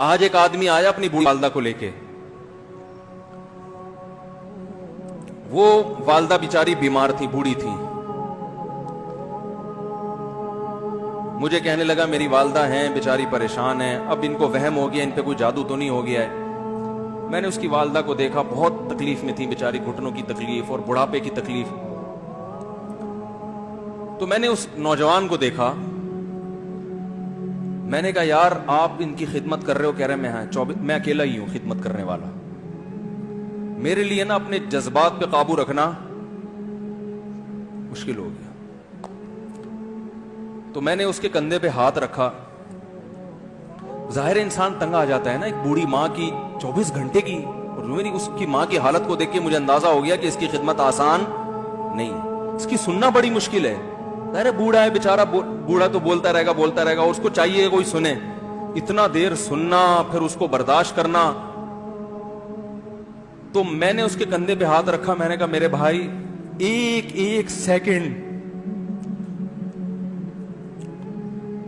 آج ایک آدمی آیا اپنی بوڑھی والدہ کو لے کے، وہ والدہ بیچاری بیمار تھی، بوڑھی تھی. مجھے کہنے لگا میری والدہ ہیں بیچاری پریشان ہیں، اب ان کو وہم ہو گیا ان پہ کوئی جادو تو نہیں ہو گیا ہے. میں نے اس کی والدہ کو دیکھا، بہت تکلیف میں تھی بیچاری، گھٹنوں کی تکلیف اور بڑھاپے کی تکلیف. تو میں نے اس نوجوان کو دیکھا، میں نے کہا یار آپ ان کی خدمت کر رہے ہو؟ کہہ رہے میں اکیلا ہی ہوں خدمت کرنے والا. میرے لیے نا اپنے جذبات پہ قابو رکھنا مشکل ہو گیا. تو میں نے اس کے کندھے پہ ہاتھ رکھا. ظاہر انسان تنگ آ جاتا ہے نا، ایک بوڑھی ماں کی 24 گھنٹے کی، اور میری اس کی ماں کی حالت کو دیکھ کے مجھے اندازہ ہو گیا کہ اس کی خدمت آسان نہیں ہے، اس کی سننا بڑی مشکل ہے. ظاہر بوڑھا ہے بیچارہ، بوڑھا تو بولتا رہے گا اور اس کو چاہیے کوئی سنے. اتنا دیر سننا پھر اس کو برداشت کرنا. تو میں نے اس کے کندھے پہ ہاتھ رکھا، میں نے کہا میرے بھائی ایک سیکنڈ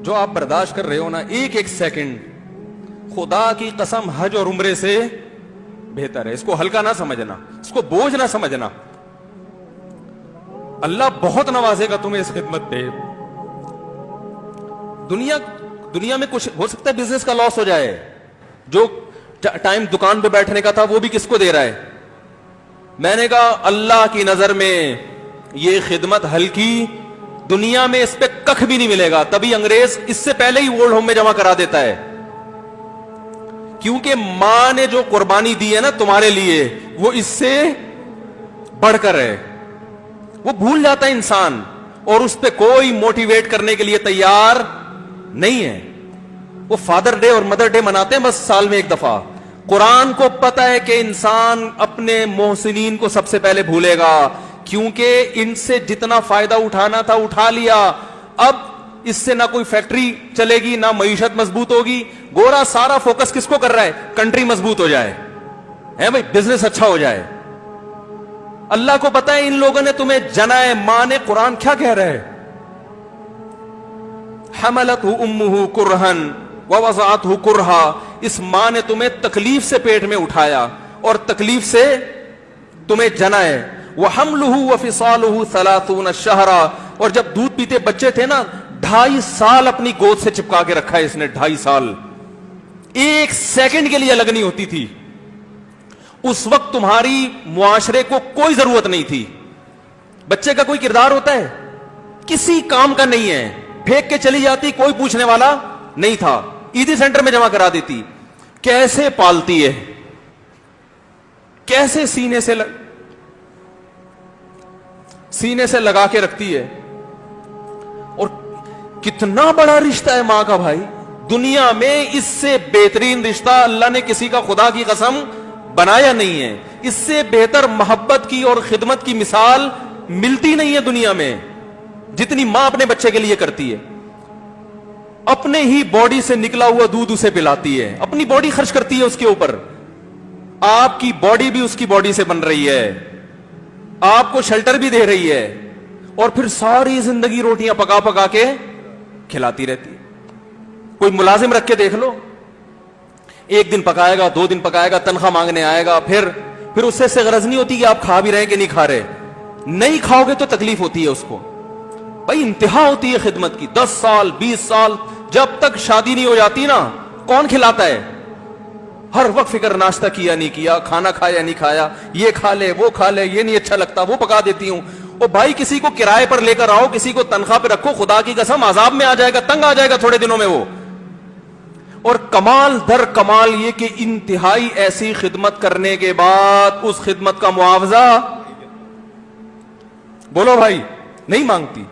جو آپ برداشت کر رہے ہو نا، ایک سیکنڈ خدا کی قسم حج اور عمرے سے بہتر ہے. اس کو ہلکا نہ سمجھنا، اس کو بوجھ نہ سمجھنا. اللہ بہت نوازے گا تمہیں اس خدمت پہ. دنیا میں کچھ ہو سکتا ہے بزنس کا لاس ہو جائے، جو ٹائم دکان پہ بیٹھنے کا تھا وہ بھی کس کو دے رہا ہے. میں نے کہا اللہ کی نظر میں یہ خدمت ہلکی، دنیا میں اس پہ کخ بھی نہیں ملے گا. تبھی انگریز اس سے پہلے ہی اولڈ ہوم میں جمع کرا دیتا ہے، کیونکہ ماں نے جو قربانی دی ہے نا تمہارے لیے وہ اس سے بڑھ کر ہے. وہ بھول جاتا ہے انسان، اور اس پہ کوئی موٹیویٹ کرنے کے لیے تیار نہیں ہے. وہ فادر ڈے اور مدر ڈے مناتے ہیں بس سال میں ایک دفعہ. قرآن کو پتا ہے کہ انسان اپنے محسنین کو سب سے پہلے بھولے گا، کیونکہ ان سے جتنا فائدہ اٹھانا تھا اٹھا لیا. اب اس سے نہ کوئی فیکٹری چلے گی، نہ معیشت مضبوط ہوگی. گورا سارا فوکس کس کو کر رہا ہے؟ کنٹری مضبوط ہو جائے، ہے بھائی، بزنس اچھا ہو جائے. اللہ کو پتا ہے ان لوگوں نے تمہیں جنا ہے. ماں نے، قرآن کیا کہہ رہا ہے؟ حملتہ امہ کرہن ووضعتہ کرہا. اس ماں نے تمہیں تکلیف سے پیٹ میں اٹھایا اور تکلیف سے تمہیں جنا ہے. وحملہ وفصالہ 30 شہرا. اور جب دودھ پیتے بچے تھے نا، 2.5 سال اپنی گود سے چپکا کے رکھا ہے اس نے. 2.5 سال، ایک سیکنڈ کے لیے الگ نہیں ہوتی تھی. اس وقت تمہاری معاشرے کو کوئی ضرورت نہیں تھی. بچے کا کوئی کردار ہوتا ہے؟ کسی کام کا نہیں ہے. پھینک کے چلی جاتی، کوئی پوچھنے والا نہیں تھا. عیدی سینٹر میں جمع کرا دیتی. کیسے پالتی ہے، کیسے سینے سے لگا کے رکھتی ہے. اور کتنا بڑا رشتہ ہے ماں کا بھائی. دنیا میں اس سے بہترین رشتہ اللہ نے کسی کا خدا کی قسم بنایا نہیں ہے. اس سے بہتر محبت کی اور خدمت کی مثال ملتی نہیں ہے دنیا میں، جتنی ماں اپنے بچے کے لیے کرتی ہے. اپنے ہی باڈی سے نکلا ہوا دودھ اسے پلاتی ہے، اپنی باڈی خرچ کرتی ہے اس کے اوپر. آپ کی باڈی بھی اس کی باڈی سے بن رہی ہے، آپ کو شیلٹر بھی دے رہی ہے، اور پھر ساری زندگی روٹیاں پکا پکا کے کھلاتی رہتی ہے. کوئی ملازم رکھ کے دیکھ لو، 1 دن پکائے گا، 2 دن پکائے گا، تنخواہ مانگنے آئے گا. پھر اس سے غرض نہیں ہوتی کہ آپ کھا بھی رہے کہ نہیں کھا رہے. نہیں کھاؤ گے تو تکلیف ہوتی ہے اس کو. بھائی انتہا ہوتی ہے خدمت کی. 10 سال 20 سال جب تک شادی نہیں ہو جاتی نا، کون کھلاتا ہے؟ ہر وقت فکر، ناشتہ کیا نہیں کیا، کھانا کھایا نہیں کھایا، یہ کھا لے وہ کھا لے، یہ نہیں اچھا لگتا وہ پکا دیتی ہوں. اور بھائی کسی کو کرائے پر لے کر آؤ، کسی کو تنخواہ پہ رکھو، خدا کی قسم عذاب میں آ جائے گا، تنگ آ جائے گا تھوڑے دنوں میں وہ. اور کمال در کمال یہ کہ انتہائی ایسی خدمت کرنے کے بعد اس خدمت کا معاوضہ بولو بھائی نہیں مانگتی.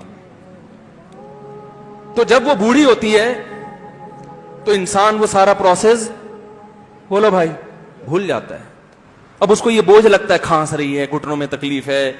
تو جب وہ بوڑھی ہوتی ہے تو انسان وہ سارا پروسیس بولو بھائی بھول جاتا ہے. اب اس کو یہ بوجھ لگتا ہے، کھانس رہی ہے، گھٹنوں میں تکلیف ہے،